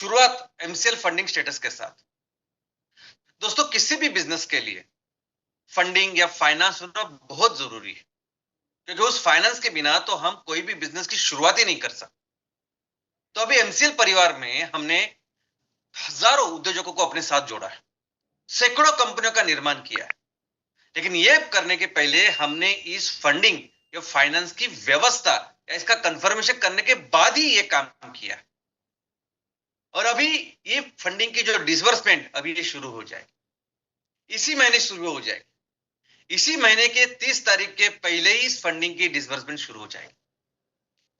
शुरुआत MCL funding status के साथ। दोस्तों, किसी भी बिजनेस के लिए फंडिंग या फाइनेंस होना बहुत जरूरी है, क्योंकि उस फाइनेंस के बिना तो हम कोई भी बिजनेस की शुरुआत ही नहीं कर सकते। तो अभी एमसीएल परिवार में हमने हजारों उद्योजकों को अपने साथ जोड़ा है, सैकड़ों कंपनियों का निर्माण किया है। लेकिन ये करने के पहले हमने इस फंडिंग या फाइनेंस की व्यवस्था या इसका कंफर्मेशन करने के बाद ही ये काम किया है। और अभी ये फंडिंग की जो डिसबर्समेंट अभी ये शुरू हो जाएगी, इसी महीने शुरू हो जाएगी। इसी महीने के 30 तारीख के पहले ही इस फंडिंग की डिसबर्समेंट शुरू हो जाएगी।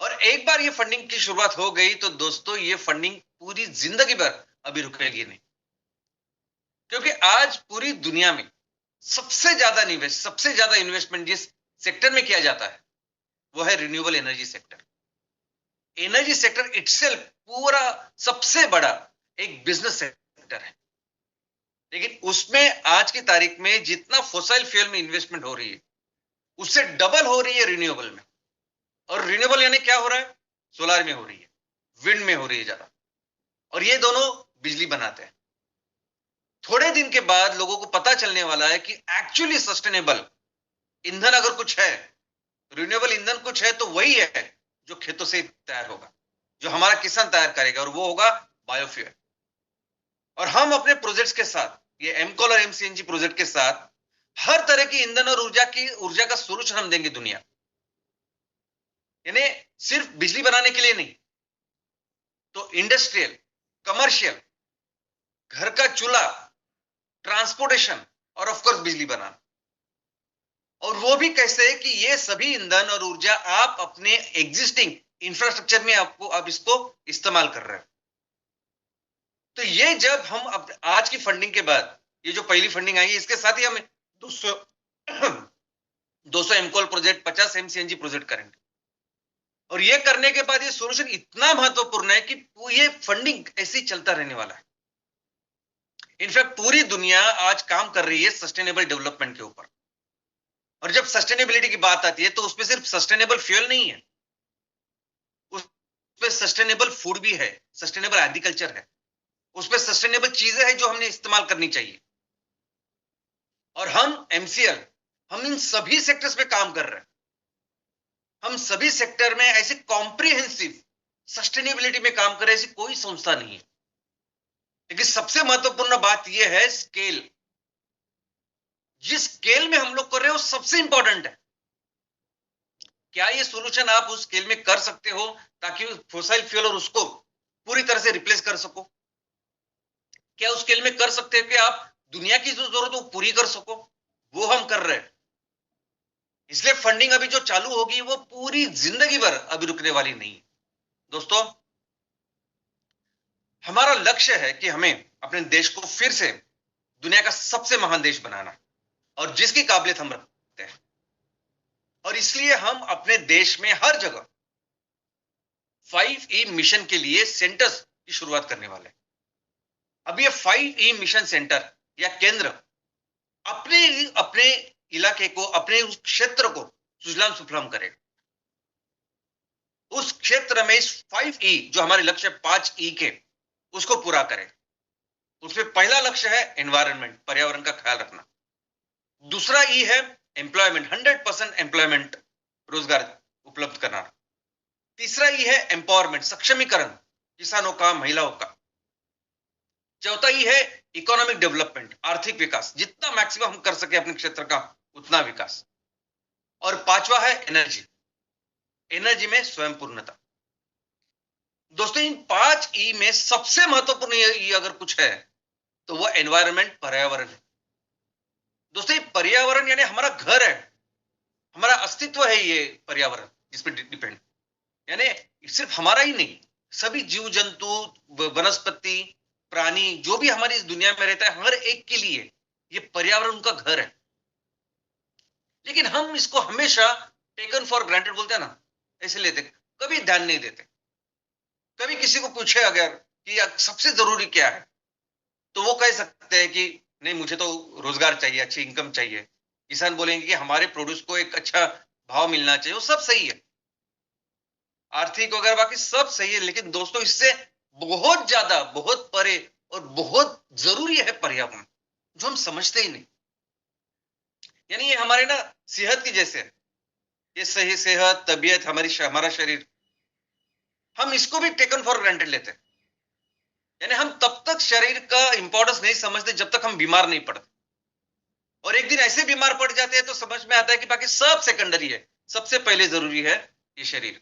और एक बार ये फंडिंग की शुरुआत हो गई तो दोस्तों ये फंडिंग पूरी जिंदगी भर अभी रुकेगी नहीं, क्योंकि आज पूरी दुनिया में सबसे ज्यादा इन्वेस्टमेंट जिस सेक्टर में किया जाता है वो है renewable energy sector. Energy sector itself पूरा सबसे बड़ा एक बिजनेस सेक्टर है, लेकिन उसमें आज की तारीख में जितना फोसिल फ्यूल में इन्वेस्टमेंट हो रही है उससे डबल हो रही है रिन्यूएबल में। और रिन्यूएबल यानी क्या हो रहा है? सोलर में हो रही है, विंड में हो रही है ज्यादा, और ये दोनों बिजली बनाते हैं। थोड़े दिन के बाद लोगों को पता चलने वाला है कि एक्चुअली सस्टेनेबल ईंधन अगर कुछ है, रिन्यूएबल ईंधन कुछ है, तो वही है जो खेतों से तैयार होगा, जो हमारा किसान तैयार करेगा, और वो होगा बायोफ्यूल। और हम अपने प्रोजेक्ट्स के साथ, ये एमकॉल और एमसीएनजी प्रोजेक्ट के साथ, हर तरह की ईंधन और ऊर्जा का सोल्यूशन हम देंगे दुनिया, यानी सिर्फ बिजली बनाने के लिए नहीं, तो इंडस्ट्रियल, कमर्शियल, घर का चूल्हा, ट्रांसपोर्टेशन और ऑफ कोर्स बिजली बनाना। और वो भी कैसे कि ये सभी ईंधन और ऊर्जा आप अपने एग्जिस्टिंग इंफ्रास्ट्रक्चर में आप इसको इस्तेमाल कर रहे हो। तो ये जब हम आज की फंडिंग के बाद, ये जो पहली फंडिंग आई है, इसके साथ ही हम 200 200 एमकॉल प्रोजेक्ट, 50 एमसीएनजी प्रोजेक्ट करेंगे। और ये करने के बाद ये सोल्यूशन इतना महत्वपूर्ण है कि ये फंडिंग ऐसे ही चलता रहने वाला है। इनफैक्ट पूरी दुनिया आज काम कर रही है सस्टेनेबल डेवलपमेंट के ऊपर। और जब सस्टेनेबिलिटी की बात आती है तो उसमें सिर्फ सस्टेनेबल फ्यूल नहीं है, उसमें सस्टेनेबल फूड भी है, सस्टेनेबल एग्रीकल्चर है, उसमें सस्टेनेबल चीजें हैं जो हमने इस्तेमाल करनी चाहिए। और हम एमसीएल, हम इन सभी सेक्टर्स में काम कर रहे हैं। हम सभी सेक्टर में ऐसे कॉम्प्रिहेंसिव सस्टेनेबिलिटी में काम कर रहे हैं, ऐसी कोई संस्था नहीं है। लेकिन सबसे महत्वपूर्ण बात यह है स्केल। जिस स्केल में हम लोग कर रहे हैं वो सबसे इंपॉर्टेंट है। क्या ये सोल्यूशन आप उस स्केल में कर सकते हो ताकि फोसिल फ्यूल और उसको पूरी तरह से रिप्लेस कर सको? क्या उस स्केल में कर सकते हो कि आप दुनिया की जो जरूरत है वो पूरी कर सको? वो हम कर रहे हैं। इसलिए फंडिंग अभी जो चालू होगी वो पूरी जिंदगी भर अभी रुकने वाली नहीं है। दोस्तों, हमारा लक्ष्य है कि हमें अपने देश को फिर से दुनिया का सबसे महान देश बनाना, और जिसकी काबिलियत हम रखते हैं। और इसलिए हम अपने देश में हर जगह 5E मिशन के लिए सेंटर्स की शुरुआत करने वाले हैं। अब ये 5E मिशन सेंटर या केंद्र अपने अपने इलाके को, अपने उस क्षेत्र को सुजलाम सुफलाम करेगा। उस क्षेत्र में इस 5E जो हमारे लक्ष्य 5E के, उसको पूरा करेगा। उसमें पहला लक्ष्य है एनवायरनमेंट, पर्यावरण का ख्याल रखना। दूसरा ई है एम्प्लॉयमेंट, 100% एम्प्लॉयमेंट, रोजगार उपलब्ध कराना। तीसरा ई है एम्पावरमेंट, सक्षमीकरण किसानों का, महिलाओं का। चौथा ई है इकोनॉमिक डेवलपमेंट, आर्थिक विकास, जितना मैक्सिमम हम कर सके अपने क्षेत्र का उतना विकास। और पांचवा है एनर्जी, एनर्जी में स्वयं पूर्णता। दोस्तों, इन 5E में सबसे महत्वपूर्ण ई अगर कुछ है तो वो एनवायरनमेंट, पर्यावरण है। दोस्तों, ये पर्यावरण यानी हमारा घर है, हमारा अस्तित्व है ये पर्यावरण जिस पे डिपेंड, यानी सिर्फ हमारा ही नहीं, सभी जीव जंतु, वनस्पति, प्राणी, जो भी हमारी इस दुनिया में रहता है, हर एक के लिए ये पर्यावरण उनका घर है। लेकिन हम इसको हमेशा टेकन फॉर ग्रांटेड बोलते हैं ना, ऐसे लेते, कभी ध्यान नहीं देते। कभी किसी को पूछे अगर कि सबसे जरूरी क्या है, तो वो कह सकते हैं कि नहीं, मुझे तो रोजगार चाहिए, अच्छी इनकम चाहिए। किसान बोलेंगे कि हमारे प्रोड्यूस को एक अच्छा भाव मिलना चाहिए। वो सब सही है, आर्थिक वगैरह बाकी सब सही है, लेकिन दोस्तों इससे बहुत ज्यादा, बहुत परे और बहुत जरूरी है पर्यावरण, जो हम समझते ही नहीं। यानी ये हमारे ना सेहत की जैसे है। ये सही सेहत, तबीयत, हमारा शरीर, हम इसको भी टेकन फॉर ग्रांटेड लेते हैं। यानी हम तब तक शरीर का इंपॉर्टेंस नहीं समझते जब तक हम बीमार नहीं पड़ते, और एक दिन ऐसे बीमार पड़ जाते हैं तो समझ में आता है कि बाकी सब सेकेंडरी है, सबसे पहले जरूरी है ये शरीर।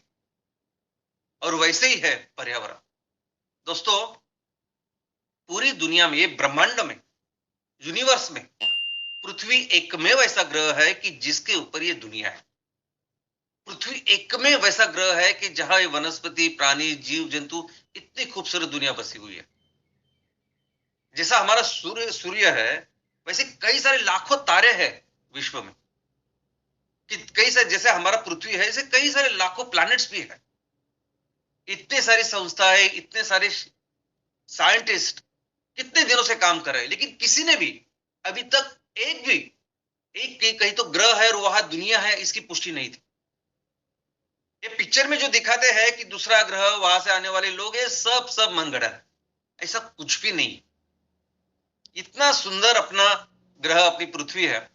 और वैसे ही है पर्यावरण। दोस्तों, पूरी दुनिया में, ये ब्रह्मांड में, यूनिवर्स में, पृथ्वी एकमेव ऐसा ग्रह है कि जिसके ऊपर ये दुनिया है। पृथ्वी एकमेव ऐसा ग्रह है कि जहां ये वनस्पति, प्राणी, जीव जंतु, इतनी खूबसूरत दुनिया बसी हुई है। जैसा हमारा सूर्य सूर्य है, वैसे कई सारे लाखों तारे हैं विश्व में। कि कई सारे, जैसे हमारा पृथ्वी है, ऐसे कई सारे लाखों प्लैनेट्स भी है। इतने सारी संस्थाएं, इतने सारे साइंटिस्ट कितने दिनों से काम कर रहे हैं, लेकिन किसी ने भी अभी तक एक भी, एक कहीं तो ग्रह है और वहां दुनिया है, इसकी पुष्टि नहीं थी। ये पिक्चर में जो दिखाते हैं कि दूसरा ग्रह, वहां से आने वाले लोग, ये सब मनगढ़ंत है। ऐसा कुछ भी नहीं। इतना सुंदर अपना ग्रह, अपनी पृथ्वी है,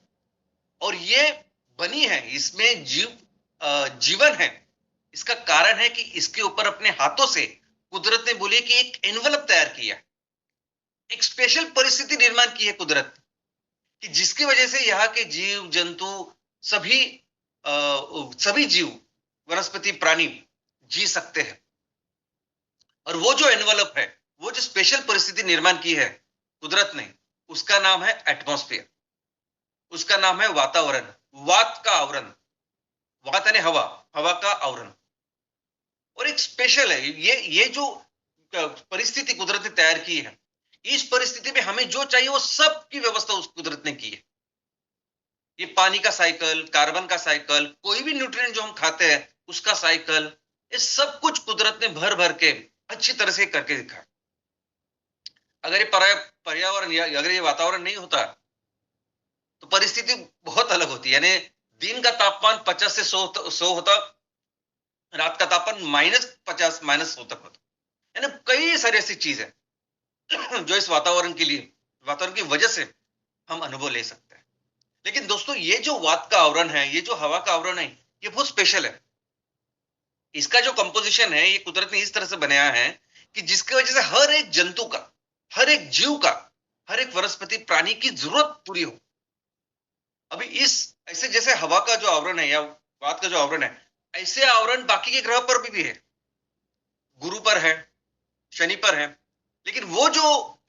और ये बनी है, इसमें जीवन है। इसका कारण है कि इसके ऊपर अपने हाथों से कुदरत ने बोली कि एक एनवलप तैयार किया, एक स्पेशल परिस्थिति निर्माण की है कुदरत, कि जिसकी वजह से यहाँ के जीव जंतु, सभी सभी जीव, वनस्पति, प्राणी जी सकते हैं। और वो जो एनवलप है, वो जो स्पेशल परिस्थिति निर्माण की है कुदरत ने, उसका नाम है एटमॉस्फेयर, उसका नाम है वातावरण, वात का आवरण। वात यानी हवा, हवा का आवरण। और एक स्पेशल है ये जो परिस्थिति कुदरत ने तैयार की है, इस परिस्थिति में हमें जो चाहिए वो सब की व्यवस्था उस कुदरत ने की है। ये पानी का साइकिल, कार्बन का साइकिल, कोई भी न्यूट्रिएंट जो हम खाते हैं उसका साइकिल, ये सब कुछ कुदरत ने भर भर के अच्छी तरह से करके दिखा। अगर ये पर्यावरण या अगर ये वातावरण नहीं होता तो परिस्थिति बहुत अलग होती है। यानी दिन का तापमान 50 से 100 होता, रात का तापमान -50 -100 तक होता। यानी कई सारी ऐसी चीज है जो इस वातावरण की वजह से हम अनुभव ले सकते हैं। लेकिन दोस्तों, ये जो वात का आवरण है, ये जो हवा का आवरण है, ये बहुत स्पेशल है। इसका जो कंपोजिशन है, ये कुदरत ने इस तरह से बनाया है कि जिसकी वजह से हर एक जंतु का, हर एक जीव का, हर एक वनस्पति प्राणी की जरूरत पूरी हो। अभी इस ऐसे जैसे हवा का जो आवरण है या वात का जो आवरण है, ऐसे आवरण बाकी के ग्रह पर भी है, गुरु पर है, शनि पर है। लेकिन वो जो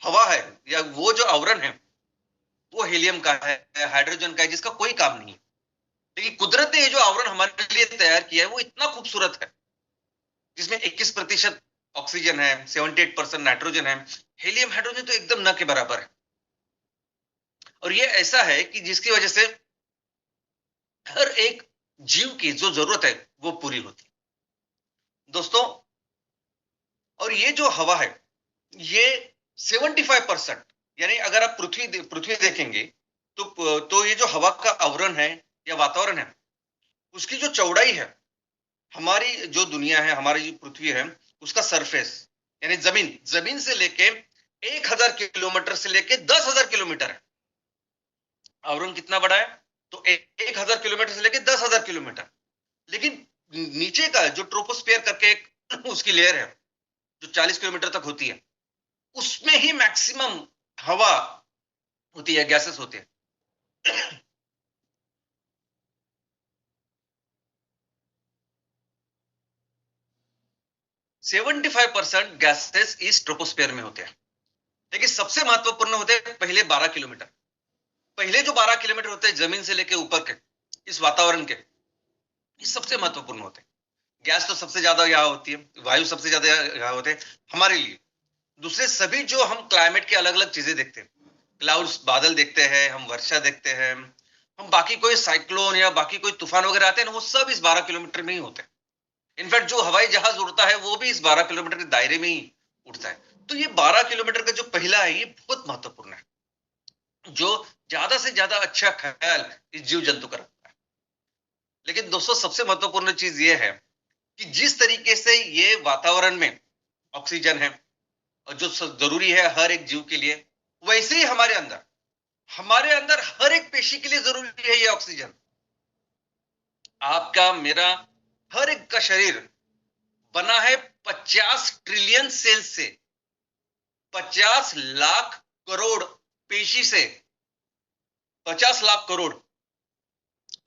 हवा है या वो जो आवरण है, वो हीलियम का है, हाइड्रोजन का है, जिसका कोई काम नहीं है। लेकिन कुदरत ने ये जो आवरण हमारे लिए तैयार किया है, वो इतना खूबसूरत है, जिसमें 21% ऑक्सीजन है, 78% नाइट्रोजन है। हीलियम, हाइड्रोजन तो एकदम न के बराबर है। और ये ऐसा है कि जिसकी वजह से हर एक जीव की जो जरूरत है वो पूरी होती है दोस्तों। और ये जो हवा है, ये 75%, यानी अगर आप पृथ्वी देखेंगे तो ये जो हवा का आवरण है या वातावरण है, उसकी जो चौड़ाई है, हमारी जो दुनिया है, हमारी जो पृथ्वी है, उसका सरफेस यानी जमीन, जमीन से लेके 1000 किलोमीटर से लेके 10,000 किलोमीटर है। आवरण कितना बड़ा है? तो 1000 किलोमीटर से लेके 10,000 किलोमीटर। लेकिन नीचे का जो ट्रोपोस्फियर करके एक उसकी लेयर है, जो 40 किलोमीटर तक होती है, उसमें ही मैक्सिमम हवा होती है, गैसेस होते हैं। 75% गैसेस इस ट्रोपोस्फियर में होते हैं। लेकिन सबसे महत्वपूर्ण होते हैं पहले 12 किलोमीटर। पहले जो 12 किलोमीटर होते हैं जमीन से लेके ऊपर के, इस वातावरण के, ये सबसे महत्वपूर्ण होते हैं। गैस तो सबसे ज्यादा यहाँ होती है, वायु सबसे ज्यादा यहाँ होते हैं हमारे लिए। दूसरे सभी जो हम क्लाइमेट के अलग अलग चीजें देखते हैं, क्लाउड्स, बादल देखते हैं, हम वर्षा देखते हैं, हम बाकी कोई साइक्लोन या बाकी कोई तूफान वगैरह आते हैं ना, वो सब इस 12 किलोमीटर में ही होते हैं। इनफैक्ट जो हवाई जहाज उड़ता है वो भी इस 12 किलोमीटर के दायरे में ही उड़ता है। तो ये 12 किलोमीटर का जो पहला है, ये बहुत महत्वपूर्ण है, जो ज्यादा से ज्यादा अच्छा ख्याल इस जीव जंतु का रखता है। लेकिन दोस्तों, सबसे महत्वपूर्ण चीज ये है कि जिस तरीके से ये वातावरण में ऑक्सीजन है, और जो जरूरी है हर एक जीव के लिए, वैसे ही हमारे अंदर हर एक पेशी के लिए जरूरी है ये ऑक्सीजन। आपका, मेरा, हर एक का शरीर बना है 50 ट्रिलियन सेल से, 50 लाख करोड़ पेशी से, 50 लाख करोड़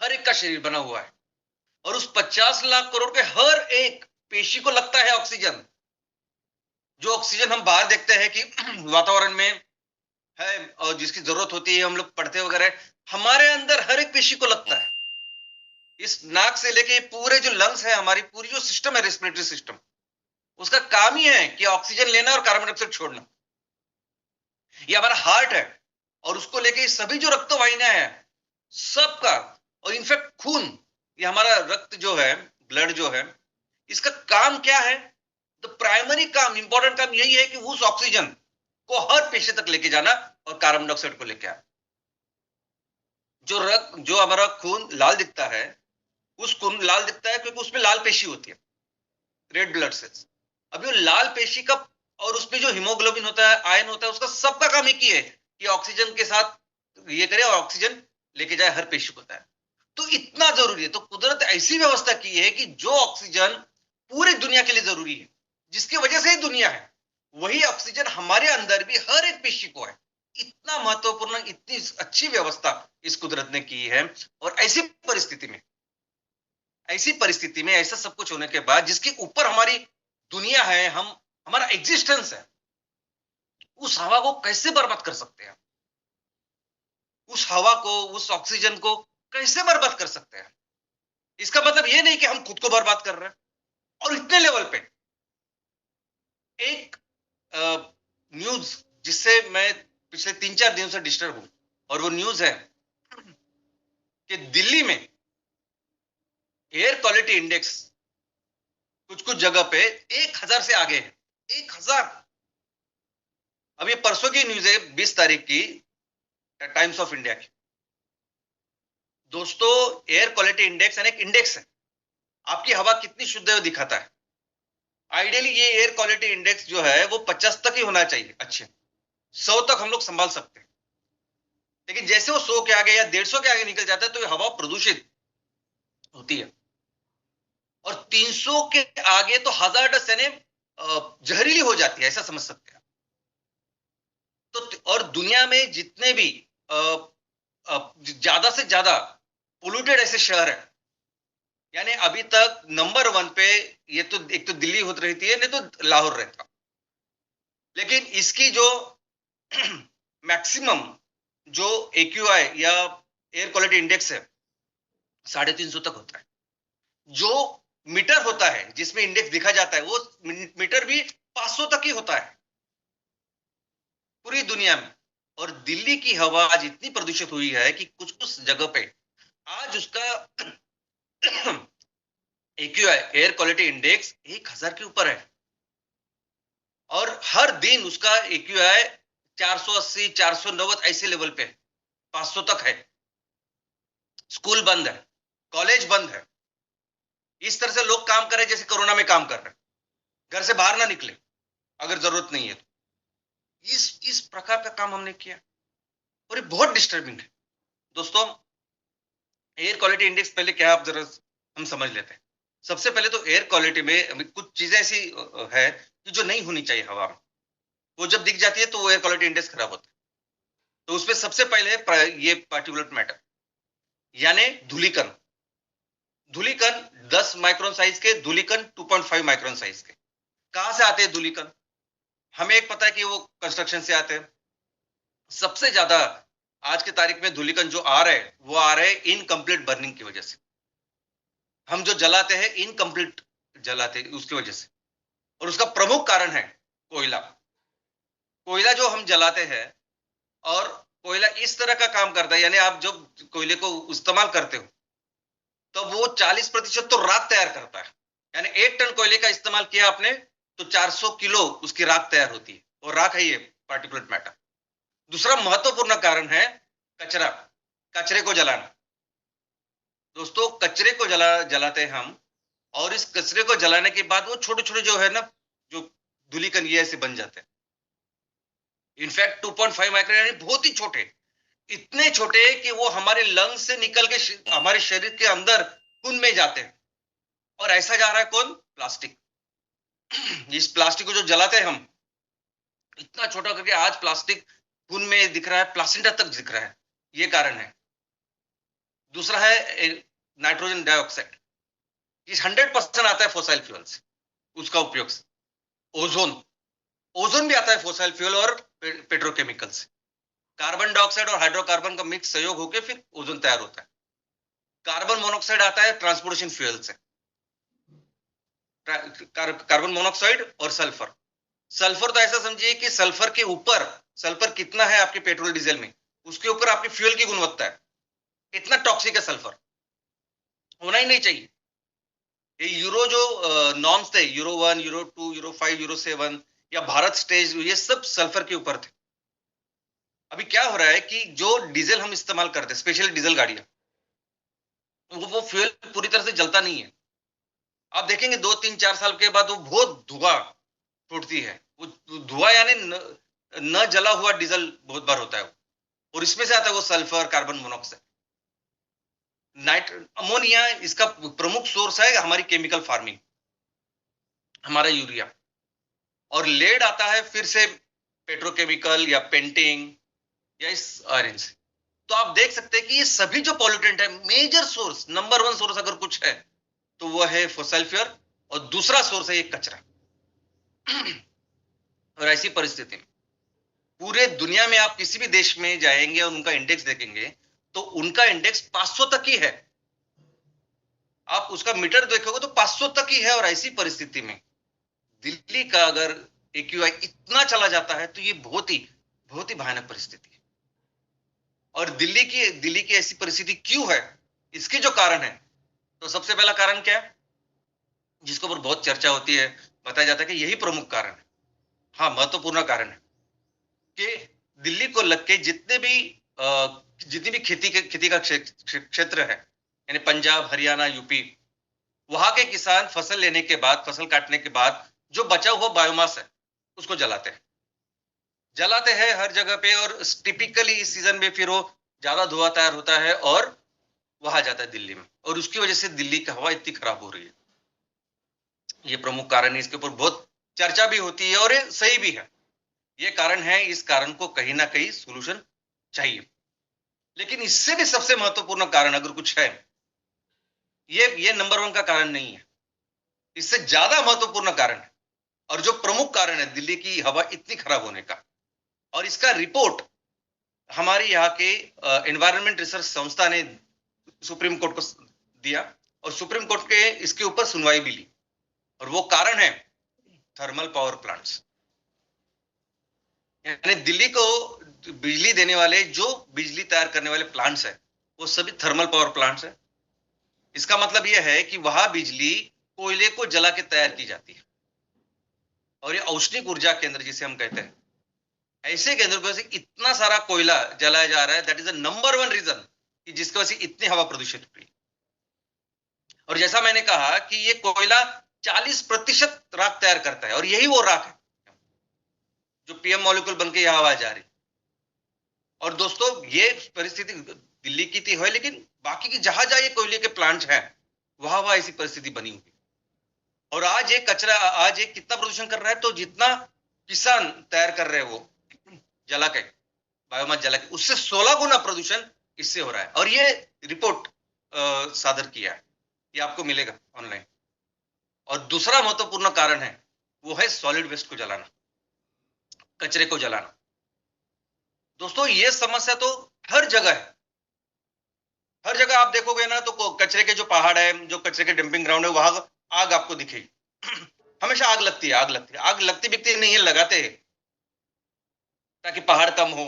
हर एक का शरीर बना हुआ है। और उस 50 लाख करोड़ के हर एक पेशी को लगता है ऑक्सीजन। जो ऑक्सीजन हम बाहर देखते हैं कि वातावरण में है और जिसकी जरूरत होती है, हम लोग पढ़ते वगैरह, हमारे अंदर हर एक पेशी को लगता है। इस नाक से लेके पूरे जो लंग्स है, हमारी पूरी जो सिस्टम है, रेस्पिरेटरी सिस्टम, उसका काम ही है कि ऑक्सीजन लेना और कार्बन डाइऑक्साइड छोड़ना। ये हमारा हार्ट है और उसको लेके सभी जो रक्त वाहिनियां हैं सबका, और इनफैक्ट खून, ये हमारा रक्त जो है, ब्लड जो है, इसका काम क्या है? तो प्राइमरी काम, इंपॉर्टेंट काम यही है कि उस ऑक्सीजन को हर पेशी तक लेके जाना और कार्बन डाइऑक्साइड को लेके आना। जो हमारा खून लाल दिखता है, उस खून लाल दिखता है क्योंकि उसमें लाल पेशी होती है, रेड ब्लड सेल्स। अब ये लाल पेशी का, और उसमें जो हीमोग्लोबिन होता है, आयन होता है, उसका सबका काम एक ही है कि ऑक्सीजन के साथ ये करे और ऑक्सीजन लेके जाए हर पेशी को तय। तो इतना जरूरी है। तो कुदरत ऐसी व्यवस्था की है कि जो ऑक्सीजन पूरी दुनिया के लिए जरूरी है, जिसकी वजह से ही दुनिया है, वही ऑक्सीजन हमारे अंदर भी हर एक पेशी को है। इतना महत्वपूर्ण, इतनी अच्छी व्यवस्था इस कुदरत ने की है। और ऐसी परिस्थिति में ऐसा सब कुछ होने के बाद, जिसके ऊपर हमारी दुनिया है, हमारा एग्जिस्टेंस है, उस हवा को कैसे बर्बाद कर सकते हैं? उस हवा को, उस ऑक्सीजन को कैसे बर्बाद कर सकते हैं? इसका मतलब ये नहीं कि हम खुद को बर्बाद कर रहे हैं। और इतने लेवल पे एक न्यूज जिससे मैं पिछले 3-4 दिनों से डिस्टर्ब हूं, और वो न्यूज है कि दिल्ली में एयर क्वालिटी इंडेक्स कुछ कुछ जगह पे 1000 से आगे है। 1000। अभी परसों की न्यूज है, 20 तारीख की, टाइम्स ऑफ इंडिया की। दोस्तों, एयर क्वालिटी इंडेक्स एक इंडेक्स है, आपकी हवा कितनी शुद्ध है वो दिखाता है। आइडियली ये एयर क्वालिटी इंडेक्स जो है वो 50 तक ही होना चाहिए, अच्छे 100 तक हम लोग संभाल सकते हैं। लेकिन जैसे वो 100 के आगे या 150 के आगे निकल जाता है तो ये हवा प्रदूषित होती है। और 300 के आगे तो हजार्डस यानी जहरीली हो जाती है, ऐसा समझ सकते हैं। तो और दुनिया में जितने भी ज्यादा से ज्यादा पोल्यूटेड ऐसे शहर है, यानी अभी तक नंबर 1 पे ये तो एक तो दिल्ली होती रहती है, नहीं तो लाहौर रहता। लेकिन इसकी जो मैक्सिमम जो AQI या एयर क्वालिटी इंडेक्स है 350 तक होता है। जो मीटर होता है जिसमें इंडेक्स दिखा जाता है, वो मीटर भी 500 तक ही होता है पूरी दुनिया में। और दिल्ली की हवा आज इतनी प्रदूषित हुई है कि कुछ कुछ जगह पे आज उसका AQI, एयर क्वालिटी इंडेक्स, 1000 के ऊपर है। और हर दिन उसका AQI 480, 490 ऐसे लेवल पे, 500 तक है। स्कूल बंद है, कॉलेज बंद है। इस तरह से लोग काम कर रहे हैं जैसे कोरोना में काम कर रहे हैं, घर से बाहर ना निकले अगर जरूरत नहीं है तो। इस प्रकार का काम हमने किया और ये बहुत डिस्टर्बिंग है। दोस्तों, एयर क्वालिटी इंडेक्स पहले क्या, आप जरा हम समझ लेते हैं। सबसे पहले तो एयर क्वालिटी में कुछ चीजें ऐसी है कि जो नहीं होनी चाहिए हवा में, वो जब दिख जाती है तो वो एयर क्वालिटी इंडेक्स खराब होता है। तो उसमें सबसे पहले ये पार्टिकुलेट मैटर, यानी धूलिकण। धूलिकण 10 माइक्रोन साइज के, धूलिकण 2.5 माइक्रोन साइज के। कहां से आते हैं धूलिकण? हमें एक पता है कि वो कंस्ट्रक्शन से आते हैं। सबसे ज्यादा आज की तारीख में धूलिकण जो आ रहे हैं, वो आ रहे हैं इनकम्प्लीट बर्निंग की वजह से। हम जो जलाते हैं इनकम्प्लीट जलाते हैं उसकी वजह से। और उसका प्रमुख कारण है कोयला। कोयला जो हम जलाते हैं, और कोयला इस तरह का काम करता है, यानी आप जब कोयले को इस्तेमाल करते हो तो वो 40% तो राख तैयार करता है। यानी 1 टन कोयले का इस्तेमाल किया आपने तो 400 किलो उसकी राख तैयार होती है, और राख है ये पार्टिकुलेट मैटर। दूसरा महत्वपूर्ण कारण है कचरा, कचरे को जलाना। दोस्तों, कचरे को जलाते हैं हम, और इस कचरे को जलाने के बाद वो छोटे छोटे जो है ना, जो धूलिकण ये ऐसे बन जाते हैं। इनफैक्ट 2.5 माइक्रोन यानी बहुत ही छोटे, इतने छोटे कि वो हमारे लंग्स से निकल के हमारे शरीर के अंदर खून में जाते हैं। और ऐसा जा रहा है कौन? प्लास्टिक। इस प्लास्टिक को जो जलाते हैं हम, इतना छोटा करके आज प्लास्टिक खून में दिख रहा है, प्लासेंटा तक दिख रहा है। ये कारण है। दूसरा है नाइट्रोजन डाइऑक्साइड। इस 100% आता है फोसाइल फ्यूल से, उसका उपयोग से। ओजोन, ओजोन भी आता है फोसाइल फ्यूल और पेट्रोकेमिकल से। कार्बन डाइऑक्साइड और हाइड्रोकार्बन का मिक्स सहयोग होकर फिर ओजोन तैयार होता है। कार्बन मोनोऑक्साइड आता है ट्रांसपोर्टेशन फ्यूल से। कार्बन मोनोऑक्साइड और सल्फर। सल्फर तो ऐसा समझिए कि सल्फर के ऊपर, सल्फर कितना है आपके पेट्रोल डीजल में, उसके ऊपर आपकी फ्यूल की गुणवत्ता है। इतना टॉक्सिक है सल्फर, होना ही नहीं चाहिए। ये यूरो जो नॉर्म्स थे, यूरो 1, यूरो 2, यूरो 5, यूरो 7 या भारत स्टेज, ये सब सल्फर के ऊपर थे। अभी क्या हो रहा है कि जो डीजल हम इस्तेमाल करते हैं, स्पेशली डीजल गाड़ियां, वो फ्यूल पूरी तरह से जलता नहीं है। आप देखेंगे 2, 3, 4 साल के बाद वो बहुत धुआं छोड़ती है। वो धुआं यानी न जला हुआ डीजल बहुत बार होता है। और इसमें से आता है वो सल्फर, कार्बन मोनोऑक्साइड, अमोनिया। इसका प्रमुख सोर्स है हमारी केमिकल फार्मिंग, हमारा यूरिया। और लेड आता है फिर से पेट्रोकेमिकल या पेंटिंग या इस आयरन से। तो आप देख सकते हैं कि ये सभी जो पॉल्यूटेंट है, मेजर सोर्स, नंबर 1 सोर्स अगर कुछ है तो वो है फॉसिल फ्यूल, और दूसरा सोर्स है ये कचरा। और ऐसी परिस्थिति में पूरे दुनिया में आप किसी भी देश में जाएंगे और उनका इंडेक्स देखेंगे तो उनका इंडेक्स 500 तक ही है। आप उसका मीटर देखोगे तो 500 तक ही है। और ऐसी परिस्थिति में दिल्ली का अगर AQI इतना चला जाता है तो ये बहुत ही भयानक परिस्थिति है। और दिल्ली की ऐसी परिस्थिति क्यों है, इसके जो कारण है, तो सबसे पहला कारण क्या है जिसके ऊपर बहुत चर्चा होती है, बताया जाता है कि यही प्रमुख कारण है, हाँ महत्वपूर्ण कारण है, कि दिल्ली को लग के जितनी भी खेती का क्षेत्र है, यानी पंजाब, हरियाणा, यूपी, वहां के किसान फसल लेने के बाद, फसल काटने के बाद जो बचा हुआ बायोमास है उसको जलाते हैं हर जगह पे। और टिपिकली इस सीजन में फिर वो ज्यादा धुआं तैयार होता है और वहां जाता है दिल्ली में, और उसकी वजह से दिल्ली की हवा इतनी खराब हो रही है। ये प्रमुख कारण है, इसके ऊपर बहुत चर्चा भी होती है और ये सही भी है। ये कारण है, इस कारण को कहीं ना कहीं सोल्यूशन चाहिए। लेकिन इससे भी सबसे महत्वपूर्ण कारण अगर कुछ है, ये नंबर 1 का कारण नहीं है, इससे ज्यादा महत्वपूर्ण कारण है और जो प्रमुख कारण है दिल्ली की हवा इतनी खराब होने का, और इसका रिपोर्ट हमारे यहाँ के एनवायरमेंट रिसर्च संस्था ने सुप्रीम कोर्ट को दिया, और सुप्रीम कोर्ट के इसके ऊपर सुनवाई भी ली। और वो कारण है थर्मल पावर प्लांट्स। यानी दिल्ली को बिजली देने वाले, जो बिजली तैयार करने वाले प्लांट्स है, वो सभी थर्मल पावर प्लांट्स है। इसका मतलब यह है कि वहां बिजली कोयले को जला के तैयार की जाती है। और ये औष्णिक ऊर्जा केंद्र जिसे हम कहते हैं, ऐसे केंद्र पर से इतना सारा कोयला जलाया जा रहा है, that is the number 1 reason कि जिसकी वजह से इतनी हवा प्रदूषित हुई। और जैसा मैंने कहा कि ये कोयला 40% राख तैयार करता है, और यही वो राख है जो PM मॉलिक्यूल बन के यहां आ जा रही। और दोस्तों ये परिस्थिति दिल्ली की थी है, लेकिन बाकी की जहां जहां ये कोयले के प्लांट्स हैं वहां वहां ऐसी परिस्थिति बनी हुई। और आज ये कचरा, आज ये कितना प्रदूषण कर रहा है, तो जितना किसान तैयार कर रहे हैं वो जला के, बायोमास जला के, उससे 16 गुना प्रदूषण इससे हो रहा है। और ये रिपोर्ट सादर किया है, ये आपको मिलेगा ऑनलाइन। और दूसरा महत्वपूर्ण कारण है वो है सॉलिड वेस्ट को जलाना, कचरे को जलाना। दोस्तों ये समस्या तो हर जगह है, हर जगह आप देखोगे ना तो कचरे के जो पहाड़ है, जो कचरे के डंपिंग ग्राउंड है, वहां आग आपको दिखेगी। हमेशा आग लगती है, आग लगती है, आग लगती बिकती नहीं है, लगाते हैं ताकि पहाड़ कम हो,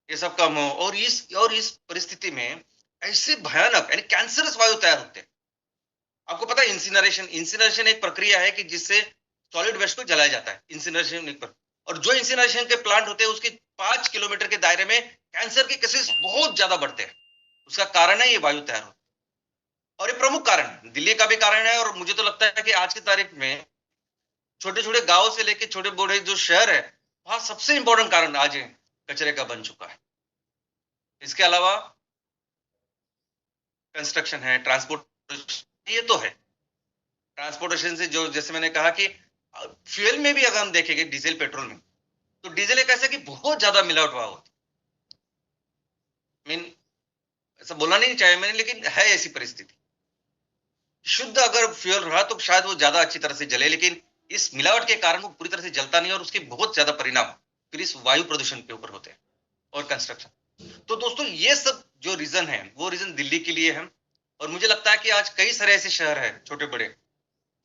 ये सब कम हो। और इस परिस्थिति में ऐसे भयानक यानी कैंसरस वायु तैयार होते हैं। आपको पता है इंसिनरेशन एक प्रक्रिया है कि जिससे सॉलिड वेस्ट को जलाया जाता है। इंसिनरेशन एक और जो इंसिनरेशन के प्लांट होते हैं उसके 5 किलोमीटर के दायरे में कैंसर के केसेस बहुत ज्यादा बढ़ते हैं। उसका कारण है ये वायु तैयार होता है। और ये प्रमुख कारण दिल्ली का भी कारण है। और मुझे तो लगता है कि आज की तारीख में छोटे छोटे गांव से लेके छोटे बड़े जो शहर है वहां सबसे इंपॉर्टेंट कारण आज कचरे का बन चुका है। इसके अलावा कंस्ट्रक्शन है, ट्रांसपोर्ट, ये तो है। ट्रांसपोर्टेशन से जो, जैसे मैंने कहा कि फ्यूल में भी अगर हम देखेंगे, डीजल पेट्रोल में, तो डीजल एक ऐसा कि बहुत ज्यादा मिलावट हुआ होती, मीन ऐसा बोलना नहीं चाहिए मैंने, लेकिन है ऐसी परिस्थिति। शुद्ध अगर फ्यूल रहा तो शायद वो ज्यादा अच्छी तरह से जले, लेकिन इस मिलावट के कारण वो पूरी तरह से जलता नहीं, और उसके बहुत ज्यादा परिणाम फिर इस वायु प्रदूषण के ऊपर होते हैं, और कंस्ट्रक्शन। तो दोस्तों ये सब जो रीजन है वो रीजन दिल्ली के लिए है, और मुझे लगता है कि आज कई सारे ऐसे शहर हैं छोटे बड़े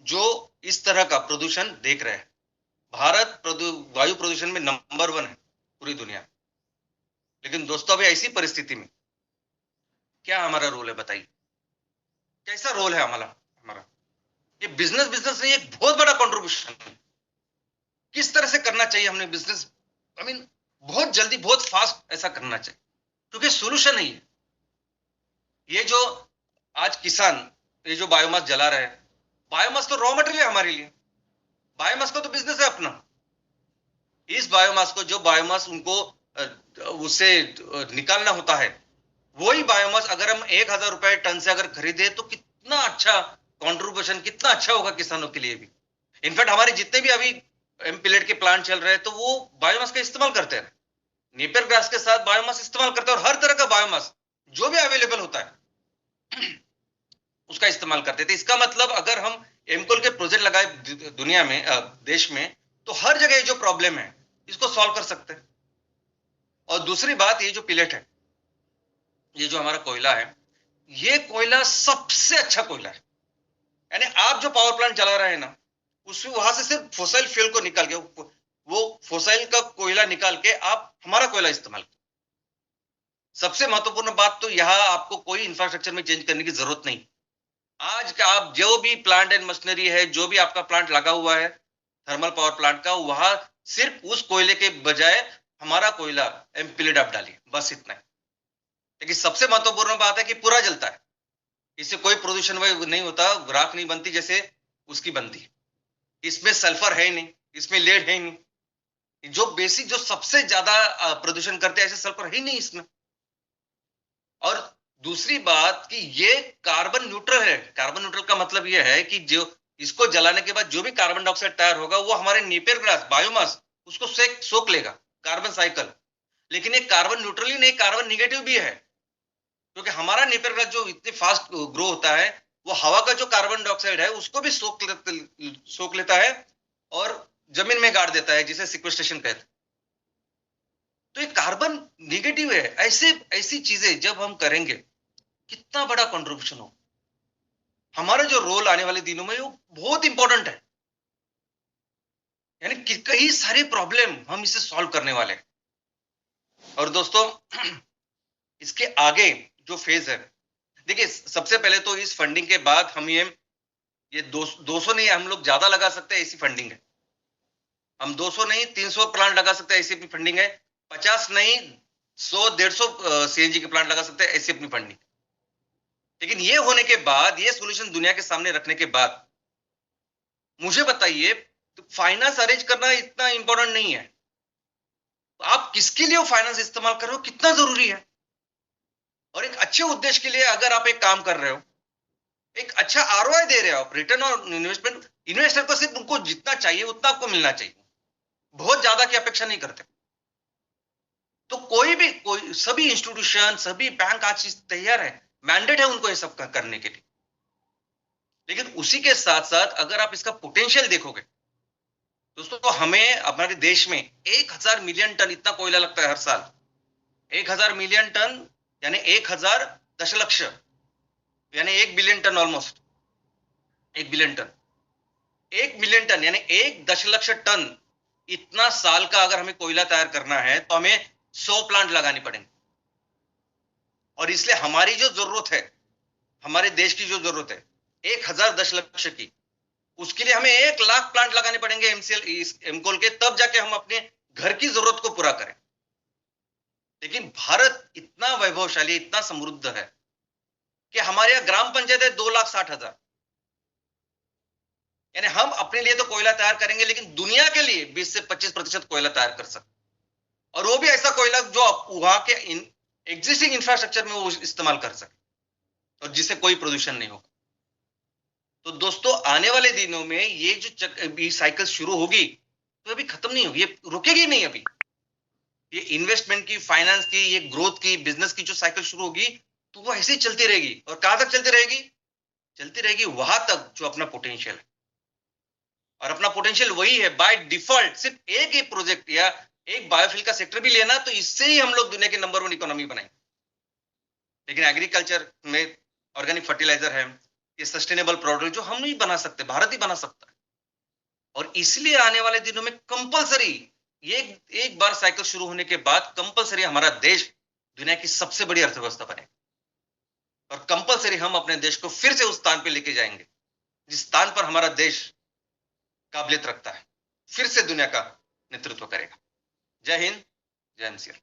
जो इस तरह का प्रदूषण देख रहे हैं। भारत वायु प्रदूषण में नंबर 1 है पूरी दुनिया में। लेकिन दोस्तों अभी ऐसी परिस्थिति में क्या हमारा रोल है, बताइए कैसा रोल है हमारा हमारा ये बिजनेस बिजनेस नहीं, एक बहुत बड़ा कंट्रीब्यूशन है। किस तरह से करना चाहिए हमने बिजनेस, आई मीन बहुत जल्दी बहुत फास्ट ऐसा करना चाहिए, क्योंकि सोल्यूशन नहीं है ये जो आज किसान ये जो बायोमास जला रहे हैं। बायोमास तो रॉ मटेरियल है हमारे लिए, बायोमास का तो बिजनेस है अपना। इस बायोमास को, जो बायोमास उनको उससे निकालना होता है, वही बायोमास अगर हम 1,000 रुपए टन से अगर खरीदे तो कितना अच्छा कंट्रीब्यूशन, कितना अच्छा होगा किसानों के लिए भी। इनफैक्ट हमारे जितने भी अभी एमपिलेट के प्लांट चल रहे हैं तो वो बायोमास का इस्तेमाल करते हैं, नेपियर ग्रास के साथ बायोमास इस्तेमाल करते हैं, और हर तरह का बायोमास जो भी अवेलेबल होता है उसका इस्तेमाल करते थे। इसका मतलब अगर हम एमकोल के प्रोजेक्ट लगाए दुनिया में, देश में, तो हर जगह जो प्रॉब्लम है इसको सॉल्व कर सकते हैं। और दूसरी बात, ये जो पिलेट है, ये जो हमारा कोयला है, ये कोयला सबसे अच्छा कोयला है। यानी आप जो पावर प्लांट चला रहे हैं ना, उसमें वहां से सिर्फ फोसाइल फ्यूल को निकाल के, वो फोसाइल का कोयला निकाल के आप हमारा कोयला इस्तेमाल करें। सबसे महत्वपूर्ण बात तो यहां आपको कोई इंफ्रास्ट्रक्चर में चेंज करने की जरूरत नहीं। आज का आप जो भी प्लांट एंड मशीनरी है, जो भी आपका प्लांट लगा हुआ है थर्मल पावर प्लांट का, वहां सिर्फ उस कोयले के बजाय हमारा कोयला एमपिलेट आप डालिए, बस इतना है। लेकिन सबसे महत्वपूर्ण बात है कि पूरा जलता है, इससे कोई प्रदूषण नहीं होता, राख नहीं बनती जैसे उसकी बनती। इसमें सल्फर है ही नहीं, इसमें लेड है ही नहीं, जो बेसिक जो सबसे ज्यादा प्रदूषण करते हैं, ऐसे सल्फर है ही नहीं इसमें। और दूसरी बात कि ये कार्बन न्यूट्रल है। कार्बन न्यूट्रल का मतलब ये है कि जो इसको जलाने के बाद जो भी कार्बन डाइऑक्साइड तैयार होगा वो हमारे नेपियर ग्रास बायोमास उसको सोख लेगा, कार्बन साइकिल। लेकिन ये कार्बन न्यूट्रल ही नहीं, कार्बन निगेटिव भी है, क्योंकि हमारा नेपियर ग्रास जो इतने फास्ट ग्रो होता है, वो हवा का जो कार्बन डाइऑक्साइड है उसको भी सोख लेता है और जमीन में गाड़ देता है, जिसे सिक्वेस्ट्रेशन कहते हैं। तो ये कार्बन निगेटिव है। ऐसे ऐसी चीजें जब हम करेंगे, कितना बड़ा कंट्रीब्यूशन हो। हमारा जो रोल आने वाले दिनों में वो बहुत इंपॉर्टेंट है। यानी कई सारी प्रॉब्लम हम इसे सॉल्व करने वाले हैं। और दोस्तों इसके आगे जो फेज है, देखिए सबसे पहले तो इस फंडिंग के बाद हम ये 200 नहीं, हम लोग ज्यादा लगा सकते हैं, ऐसी फंडिंग है। हम 200 नहीं 300 प्लांट लगा सकते हैं, ऐसी अपनी फंडिंग है। 50 नहीं 100-150 सीएनजी के प्लांट लगा सकते हैं, ऐसी अपनी फंडिंग। लेकिन ये होने के बाद, ये सॉल्यूशन दुनिया के सामने रखने के बाद, मुझे बताइए तो फाइनेंस अरेंज करना इतना इंपॉर्टेंट नहीं है। तो आप किसके लिए फाइनेंस इस्तेमाल कर रहे हो कितना जरूरी है। और एक अच्छे उद्देश्य के लिए अगर आप एक काम कर रहे हो, एक अच्छा आरओआई दे रहे हो आप, रिटर्न और इन्वेस्टमेंट, इन्वेस्टर को सिर्फ उनको जितना चाहिए उतना आपको मिलना चाहिए, बहुत ज्यादा की अपेक्षा नहीं करते। तो कोई सभी इंस्टीट्यूशन, सभी बैंक आज तैयार है, मैंडेट है उनको ये सब करने के लिए। लेकिन उसी के साथ साथ अगर आप इसका पोटेंशियल देखोगे दोस्तों, तो हमें हमारे देश में 1,000 मिलियन टन इतना कोयला लगता है हर साल। 1,000 मिलियन टन यानी 1,000 दशलक्ष, यानी 1 billion ton, almost 1 billion ton. 1 million ton यानी 1 दशलक्ष टन। इतना साल का अगर हमें कोयला तैयार करना है तो हमें 100 प्लांट लगानी पड़ेंगे। और इसलिए हमारी जो जरूरत है, हमारे देश की जो जरूरत है 1,000 दशलक्ष की, उसके लिए हमें 1,00,000 प्लांट लगाने पड़ेंगे एमकोल के, तब जाके हम अपने घर की जरूरत को पूरा करें। लेकिन भारत इतना वैभवशाली, इतना समृद्ध है कि हमारे यहाँ ग्राम पंचायत है 2,60,000। यानी हम अपने लिए तो कोयला तैयार करेंगे, लेकिन दुनिया के लिए 20 से 25% कोयला तैयार कर सकते, और वो भी ऐसा कोयला जो वहां के एग्जिस्टिंग इंफ्रास्ट्रक्चर में वो इस्तेमाल कर सके, और जिससे कोई प्रदूषण नहीं होगा। तो दोस्तों आने वाले दिनों में ये जो साइकिल शुरू होगी, तो अभी खत्म नहीं होगी, ये रुकेगी नहीं। अभी ये इन्वेस्टमेंट की, फाइनेंस की, ये ग्रोथ की, बिजनेस की जो साइकिल शुरू होगी, तो वो ऐसे ही चलती रहेगी। और कहां तक चलती रहेगी? चलती रहेगी वहां तक जो अपना पोटेंशियल है। और अपना पोटेंशियल वही है बाय डिफॉल्ट, सिर्फ एक ही प्रोजेक्ट या एक बायोफ्यूल का सेक्टर भी लेना, तो इससे ही हम लोग दुनिया के नंबर 1 इकोनॉमी बनाएंगे। लेकिन एग्रीकल्चर में ऑर्गेनिक फर्टिलाइजर है, ये सस्टेनेबल प्रोडक्ट जो हम नहीं बना सकते, भारत ही बना सकता है। और इसलिए आने वाले दिनों में कंपलसरी, एक बार साइकिल शुरू होने के बाद कंपलसरी हमारा देश दुनिया की सबसे बड़ी अर्थव्यवस्था बनेगा। और कंपलसरी हम अपने देश को फिर से उस स्थान पे लेके जाएंगे जिस स्थान पर हमारा देश काबिलियत रखता है, फिर से दुनिया का नेतृत्व करेगा। जय हिंद, जय एनसीआर।